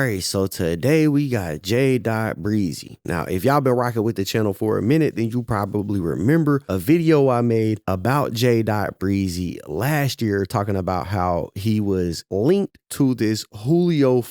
Alright, so today we got JDot Breezy. Now, if y'all been rocking with the channel for a minute, then you probably remember a video I made about JDot Breezy last year talking about how he was linked to this Julio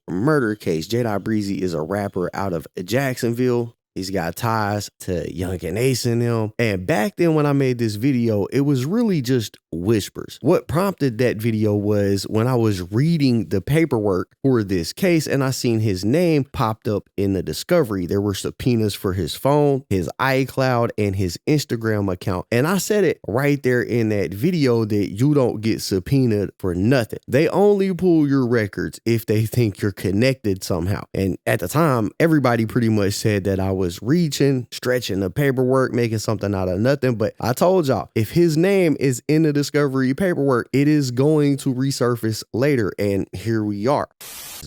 murder case. JDot Breezy is a rapper out of Jacksonville. He's got ties to Young and Ace in them. And back then when I made this video, it was really just whispers. What prompted that video was when I was reading the paperwork for this case and I seen his name popped up in the discovery. There were subpoenas for his phone, his iCloud, and his Instagram account. And I said it right there in that video that you don't get subpoenaed for nothing. They only pull your records if they think you're connected somehow. And at the time, everybody pretty much said that I was reaching, stretching the paperwork, making something out of nothing. But I told y'all, if his name is in the discovery paperwork, it is going to resurface later. And here we are.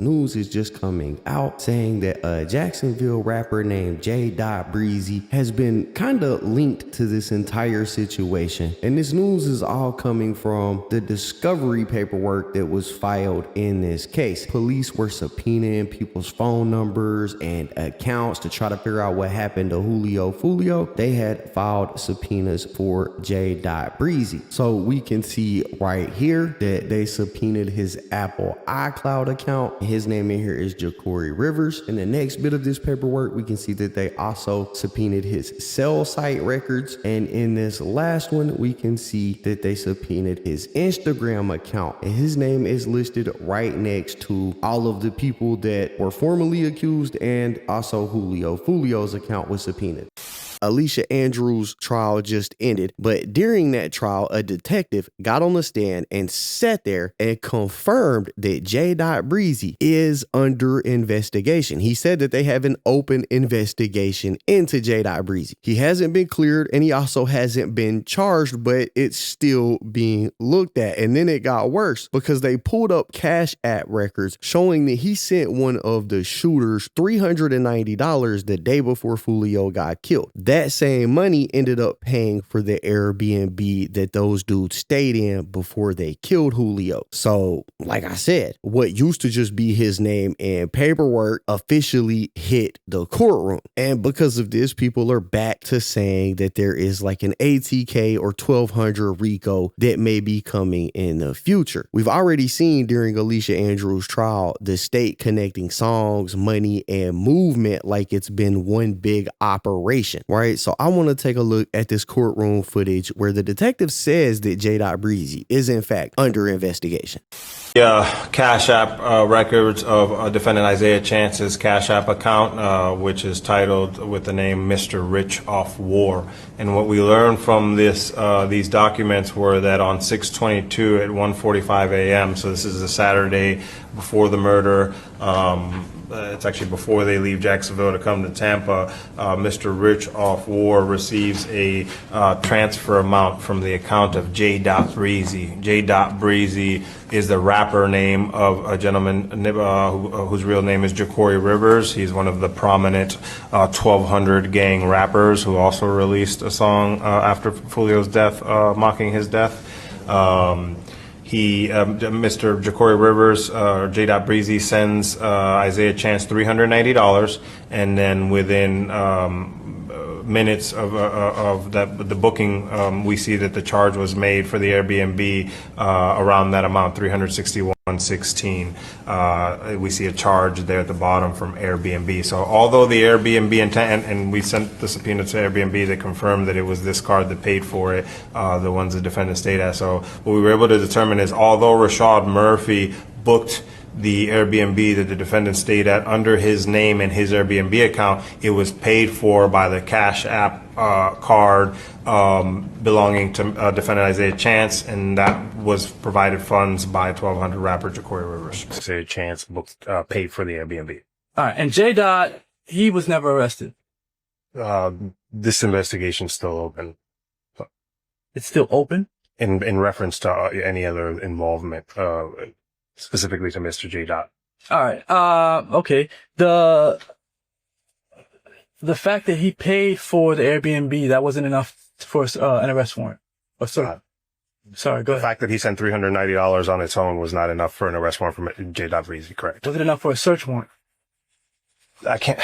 News is just coming out saying that a Jacksonville rapper named JDot Breezy has been kind of linked to this entire situation. And this news is all coming from the discovery paperwork that was filed in this case. Police were subpoenaing people's phone numbers and accounts to try to figure out what happened to Julio. They had filed subpoenas for JDot Breezy. So we can see right here that they subpoenaed his Apple iCloud account. His name in here is Jacory Rivers. In the next bit of this paperwork, we can see that they also subpoenaed his cell site records. And in this last one, we can see that they subpoenaed his Instagram account. And his name is listed right next to all of the people that were formerly accused, and also Julio's account was subpoenaed. Alicia Andrews' trial just ended, but during that trial, a detective got on the stand and sat there and confirmed that JDot Breezy is under investigation. He said that they have an open investigation into JDot Breezy. He hasn't been cleared and he also hasn't been charged, but it's still being looked at. And then it got worse because they pulled up Cash App records showing that he sent one of the shooters $390 the day before Julio got killed. That same money ended up paying for the Airbnb that those dudes stayed in before they killed Julio. So, like I said, what used to just be his name and paperwork officially hit the courtroom. And because of this, people are back to saying that there is like an ATK or 1200 RICO that may be coming in the future. We've already seen during Alicia Andrews' trial, the state connecting songs, money, and movement like it's been one big operation, right? So I want to take a look at this courtroom footage where the detective says that JDot Breezy is in fact under investigation. Cash App records of defendant Isaiah Chance's Cash App account, which is titled with the name Mr. Rich Off War. And what we learned from this, these documents were that on 6/22 at 1:45 a.m., so this is a Saturday before the murder, it's actually before they leave Jacksonville to come to Tampa, Mr. Rich Off War receives a transfer amount from the account of JDot Breezy. JDot Breezy is the rapper name of a gentleman whose real name is Jacory Rivers. He's one of the prominent 1200 gang rappers who also released a song after Julio's death, mocking his death. Mr. Jacory Rivers, JDot Breezy, sends Isaiah Chance $390, and then within minutes of the booking, we see that the charge was made for the Airbnb around that amount, $361.16. We see a charge there at the bottom from Airbnb. So although the Airbnb and we sent the subpoena to Airbnb that confirmed that it was this card that paid for it, the ones the defendant stayed at. So what we were able to determine is although Rashad Murphy booked the Airbnb that the defendant stayed at under his name and his Airbnb account, it was paid for by the Cash App card belonging to defendant Isaiah Chance, and that was provided funds by 1200 rapper Jacory Rivers. Isaiah Chance booked, paid for the Airbnb. All right, and JDot, he was never arrested. This investigation's still open. It's still open? In reference to any other involvement, specifically to Mr. JDot. All right. Okay. The fact that he paid for the Airbnb, that wasn't enough for an arrest warrant. Or so. Sorry, go The ahead. fact that he sent $390 on its own was not enough for an arrest warrant from JDot Breezy, correct? Was it enough for a search warrant? I can't.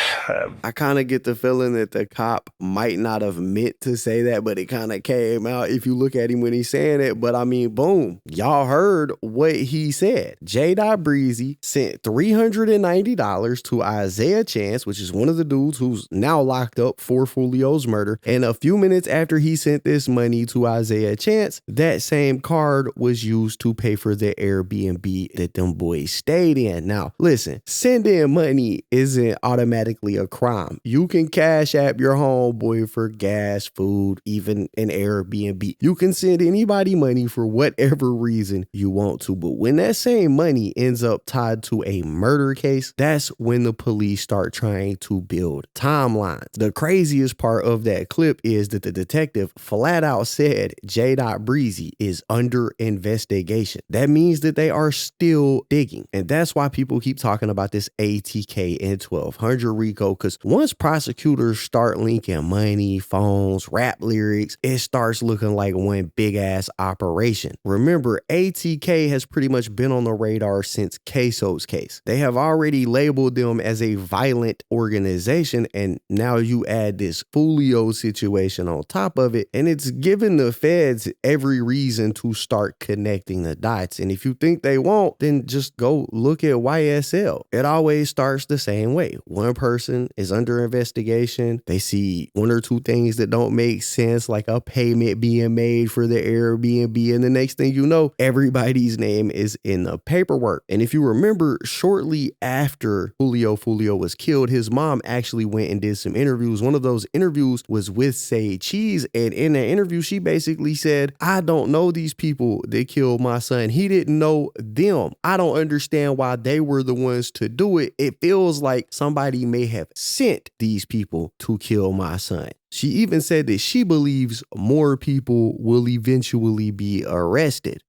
I kind of get the feeling that the cop might not have meant to say that, but it kind of came out if you look at him when he's saying it. But I mean, boom, y'all heard what he said. JDot Breezy sent $390 to Isaiah Chance, which is one of the dudes who's now locked up for Julio's murder. And a few minutes after he sent this money to Isaiah Chance, that same card was used to pay for the Airbnb that them boys stayed in. Now, listen, sending money isn't automatically a crime. You can cash app your homeboy for gas, food, even an Airbnb. You can send anybody money for whatever reason you want to. But when that same money ends up tied to a murder case, that's when the police start trying to build timelines. The craziest part of that clip is that the detective flat out said JDot Breezy is under investigation. That means that they are still digging. And that's why people keep talking about this ATK and 1200 RICO, because once prosecutors start linking money, phones, rap lyrics, it starts looking like one big ass operation. Remember, ATK has pretty much been on the radar since Queso's case. They have already labeled them as a violent organization, and now you add this Julio situation on top of it, and it's given the feds every reason to start connecting the dots. And if you think they won't, then just go look at YSL. It always starts the same way. One person is under investigation. They see one or two things that don't make sense, like a payment being made for the Airbnb. And the next thing you know, everybody's name is in the paperwork. And if you remember, shortly after Julio was killed, his mom actually went and did some interviews. One of those interviews was with Say Cheese. And in that interview, she basically said, I don't know these people that killed my son. He didn't know them. I don't understand why they were the ones to do it. It feels like somebody may have sent these people to kill my son. She even said that she believes more people will eventually be arrested.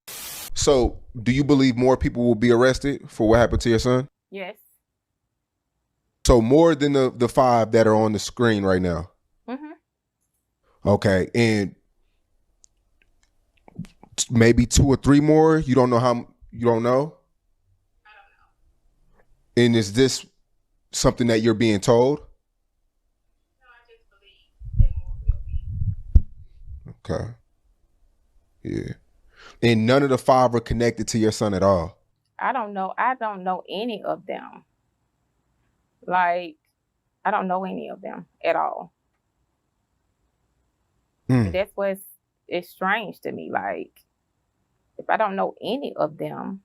So, do you believe more people will be arrested for what happened to your son? Yes. So more than the 5 that are on the screen right now? Mm-hmm. Okay, and maybe 2 or 3 more? You don't know how, you don't know? I don't know. And is this something that you're being told? No, I just believe that more will be. Okay. Yeah. And none of the 5 are connected to your son at all? I don't know any of them. Like, I don't know any of them at all. And that's it's strange to me. Like, if I don't know any of them,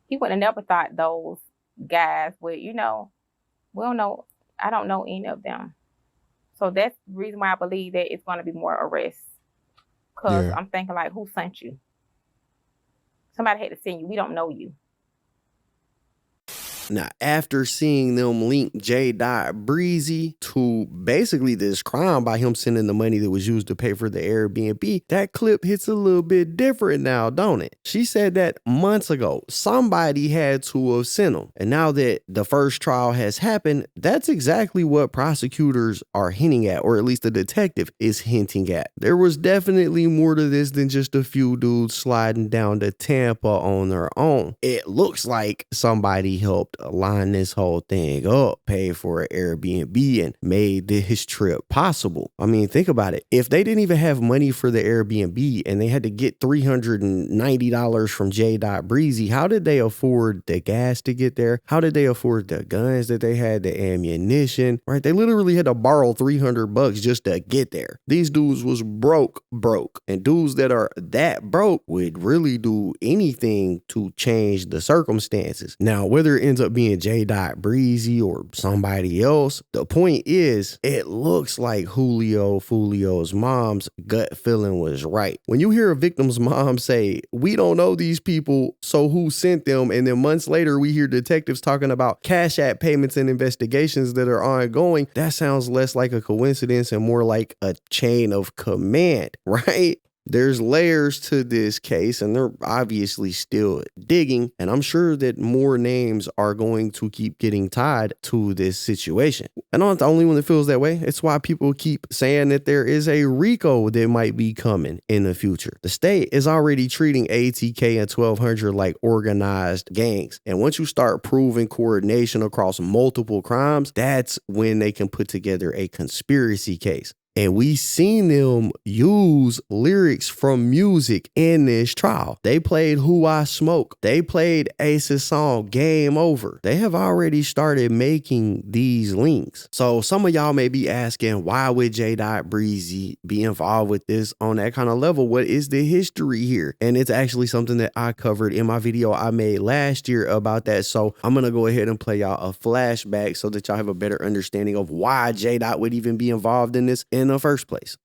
he would have never thought those guys would, we don't know. I don't know any of them. So that's the reason why I believe that it's going to be more arrests. Because I'm thinking, like, who sent you? Somebody had to send you. We don't know you. Now, after seeing them link JDot Breezy to basically this crime by him sending the money that was used to pay for the Airbnb, that clip hits a little bit different now, don't it? She said that months ago, somebody had to have sent them. And now that the first trial has happened, that's exactly what prosecutors are hinting at, or at least the detective is hinting at. There was definitely more to this than just a few dudes sliding down to Tampa on their own. It looks like somebody helped line this whole thing up, paid for an Airbnb, and made this trip possible. I mean, think about it. If they didn't even have money for the Airbnb and they had to get $390 from JDot Breezy, how did they afford the gas to get there? How did they afford the guns that they had, the ammunition, right? They literally had to borrow $300 just to get there. These dudes was broke. And dudes that are that broke would really do anything to change the circumstances. Now, whether it ends up being JDot Breezy or somebody else, the point is, it looks like Julio's mom's gut feeling was right. When you hear a victim's mom say, we don't know these people, so who sent them? And then months later, we hear detectives talking about Cash App payments and investigations that are ongoing. That sounds less like a coincidence and more like a chain of command, right? There's layers to this case, and they're obviously still digging, and I'm sure that more names are going to keep getting tied to this situation. And I'm not the only one that feels that way. It's why people keep saying that there is a RICO that might be coming in the future. The state is already treating ATK and 1200 like organized gangs, and once you start proving coordination across multiple crimes, that's when they can put together a conspiracy case. And we seen them use lyrics from music in this trial. They played Who I Smoke. They played Ace's song Game Over. They have already started making these links. So some of y'all may be asking, why would JDot Breezy be involved with this on that kind of level? What is the history here? And it's actually something that I covered in my video I made last year about that. So I'm going to go ahead and play y'all a flashback so that y'all have a better understanding of why JDot would even be involved in this in the first place.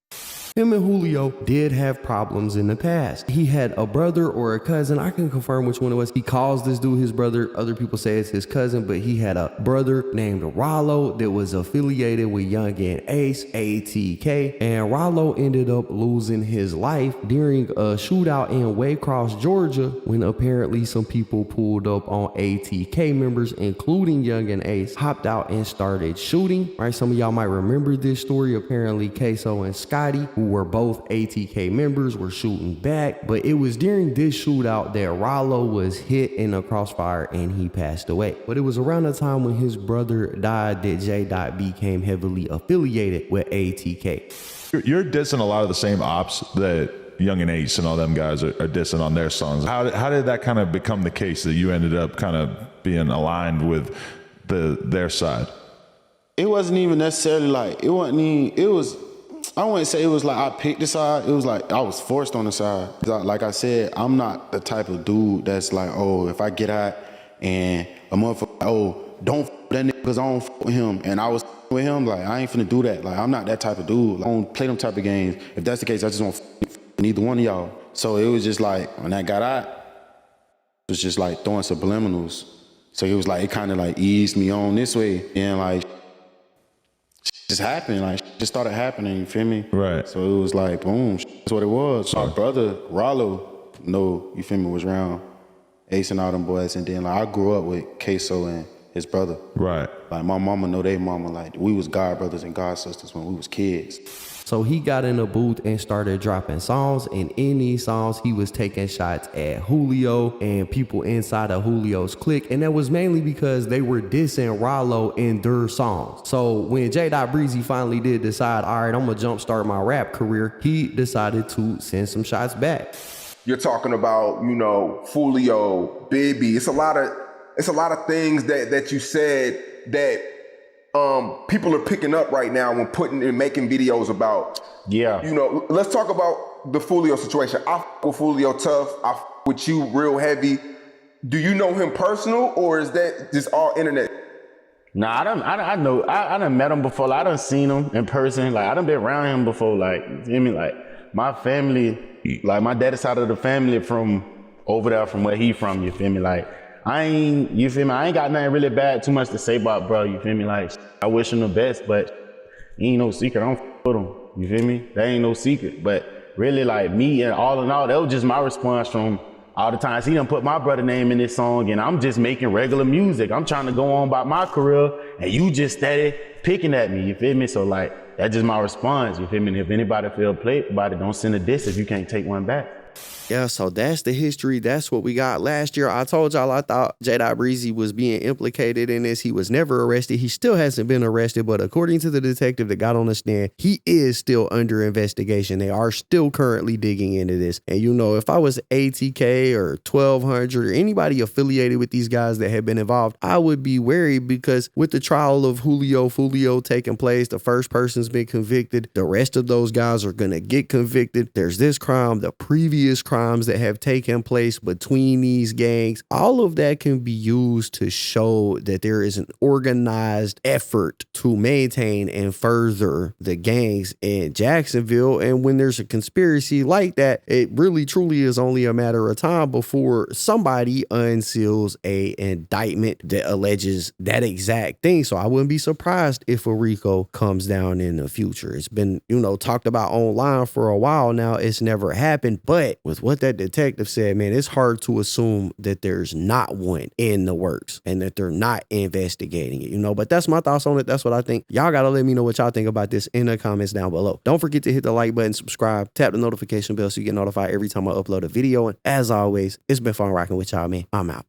Him and Julio did have problems in the past. He had a brother or a cousin. I can confirm which one it was. He calls this dude his brother. Other people say it's his cousin, but he had a brother named Rollo that was affiliated with Young and Ace, ATK. And Rollo ended up losing his life during a shootout in Waycross, Georgia, when apparently some people pulled up on ATK members, including Young and Ace, hopped out and started shooting. Right? Some of y'all might remember this story. Apparently, Queso and Scotty, who were both ATK members, were shooting back, but it was during this shootout that Rollo was hit in a crossfire and he passed away. But it was around the time when his brother died that JDot became heavily affiliated with ATK. You're dissing a lot of the same ops that Young and Ace and all them guys are dissing on their songs. How did that kind of become the case that you ended up kind of being aligned with their side? It wasn't even necessarily like, it was, I wouldn't say it was like I picked the side. It was like I was forced on the side. Like I said, I'm not the type of dude that's like, oh, if I get out and a motherfucker, oh, don't f that nigga because I don't f with him. And I was with him, like, I ain't finna do that. Like, I'm not that type of dude. Like, I don't play them type of games. If that's the case, I just won't f neither one of y'all. So it was just like, when I got out, it was just like throwing subliminals. So it was like, it kind of like eased me on this way. And like, just happened, like just started happening, you feel me? Right. So it was like, boom, that's what it was. My brother, Rollo, you feel me, was around Ace and all them boys. And then like I grew up with Queso and his brother. Right. Like my mama know they mama, like we was god brothers and god sisters when we was kids. So he got in a booth and started dropping songs, and in these songs, he was taking shots at Julio and people inside of Julio's clique, and that was mainly because they were dissing Rollo in their songs. So when JDot Breezy finally did decide, all right, I'm gonna jumpstart my rap career, he decided to send some shots back. You're talking about, you know, Julio, Bibby. It's a lot of things that you said that people are picking up right now when putting and making videos about. Yeah. You know, let's talk about the Julio situation. I f with Julio tough. I f with you real heavy. Do you know him personal, or is that just all internet? Nah, I done met him before. Like, I done seen him in person. Like, I done been around him before. Like, you feel me? Like, my family, like my dad's side of the family from over there from where he from, you feel me? Like, you feel me? I ain't got nothing really bad, too much to say about bro, you feel me? Like, I wish him the best, but he ain't no secret. I don't f with him, you feel me? That ain't no secret. But really, like, me and all in all, that was just my response from all the times he done put my brother name in this song, and I'm just making regular music. I'm trying to go on about my career, and you just steady picking at me, you feel me? So, like, that's just my response, you feel me? And if anybody feel played about it, don't send a diss if you can't take one back. Yeah, so that's the history. That's what we got last year. I told y'all I thought JDot Breezy was being implicated in this. He was never arrested. He still hasn't been arrested, but according to the detective that got on the stand, he is still under investigation. They are still currently digging into this. And you know, if I was ATK or 1200 or anybody affiliated with these guys that have been involved, I would be wary, because with the trial of Julio taking place, the first person's been convicted. The rest of those guys are going to get convicted. There's this crime. The previous previous crimes that have taken place between these gangs. All of that can be used to show that there is an organized effort to maintain and further the gangs in Jacksonville. And when there's a conspiracy like that, it really truly is only a matter of time before somebody unseals a indictment that alleges that exact thing. So I wouldn't be surprised if a RICO comes down in the future. It's been, talked about online for a while now. It's never happened. But with what that detective said, man, it's hard to assume that there's not one in the works and that they're not investigating it, but that's my thoughts on it. That's what I think. Y'all gotta let me know what y'all think about this in the comments down below. Don't forget to hit the like button, subscribe, tap the notification bell so you get notified every time I upload a video. And as always, it's been fun rocking with y'all, man. I'm out.